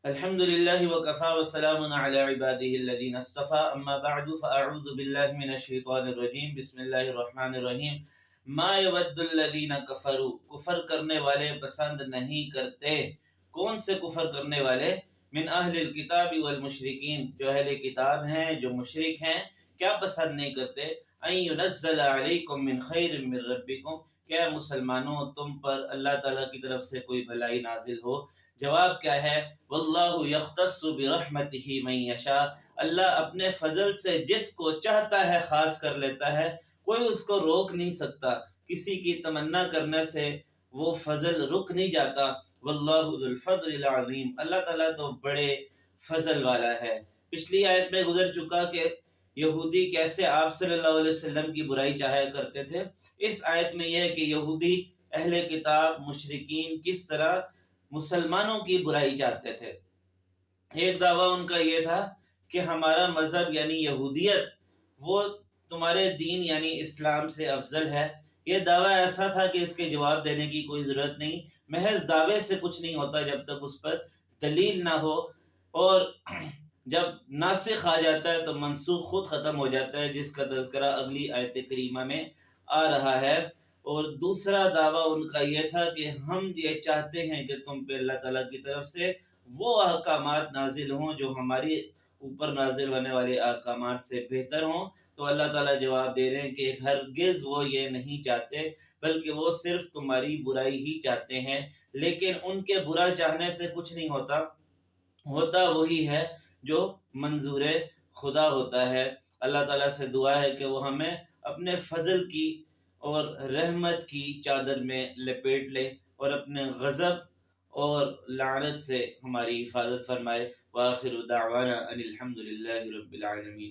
الحمد لله وكفى والسلام على عباده الذين اصطفى اما بعد فاعوذ بالله من الشيطان الرجيم بسم الله الرحمن الرحیم ما يود الذين كفروا کفر کرنے والے پسند نہیں کرتے. کون سے کفر کرنے والے؟ من اہل الکتاب والمشرکین، جو اہل کتاب ہیں جو مشرک ہیں. کیا پسند نہیں کرتے؟ ان ينزل علیکم من خیر من ربکم، کیا مسلمانوں تم پر اللہ تعالیٰ کی طرف سے کوئی بھلائی نازل ہو؟ جواب کیا ہے؟ واللہ یختص برحمتہ من یشاء، اللہ اپنے فضل سے جس کو چاہتا ہے خاص کر لیتا ہے، کوئی اس کو روک نہیں سکتا. کسی کی تمنا کرنے سے وہ فضل رک نہیں جاتا. واللہ ذو الفضل العظیم، اللہ تعالیٰ تو بڑے فضل والا ہے. پچھلی آیت میں گزر چکا کہ یہودی کیسے آپ صلی اللہ علیہ وسلم کی برائی چاہا کرتے تھے. اس آیت میں یہ ہے کہ یہودی، اہل کتاب، مشرکین کس طرح مسلمانوں کی برائی چاہتے تھے. ایک دعویٰ ان کا یہ تھا کہ ہمارا مذہب یعنی یہودیت وہ تمہارے دین یعنی اسلام سے افضل ہے. یہ دعویٰ ایسا تھا کہ اس کے جواب دینے کی کوئی ضرورت نہیں. محض دعوے سے کچھ نہیں ہوتا جب تک اس پر دلیل نہ ہو، اور جب ناسخ آ جاتا ہے تو منسوخ خود ختم ہو جاتا ہے، جس کا تذکرہ اگلی آیت کریمہ میں آ رہا ہے. اور دوسرا دعویٰ ان کا یہ تھا کہ ہم یہ چاہتے ہیں کہ تم پہ اللہ تعالیٰ کی طرف سے وہ احکامات نازل ہوں جو ہماری اوپر نازل ہونے والے احکامات سے بہتر ہوں. تو اللہ تعالیٰ جواب دے رہے ہیں کہ ہرگز وہ یہ نہیں چاہتے، بلکہ وہ صرف تمہاری برائی ہی چاہتے ہیں. لیکن ان کے برا چاہنے سے کچھ نہیں ہوتا، ہوتا وہی ہے جو منظور خدا ہوتا ہے. اللہ تعالیٰ سے دعا ہے کہ وہ ہمیں اپنے فضل کی اور رحمت کی چادر میں لپیٹ لے اور اپنے غضب اور لعنت سے ہماری حفاظت فرمائے. وآخر دعوانا ان الحمد للہ رب العالمین.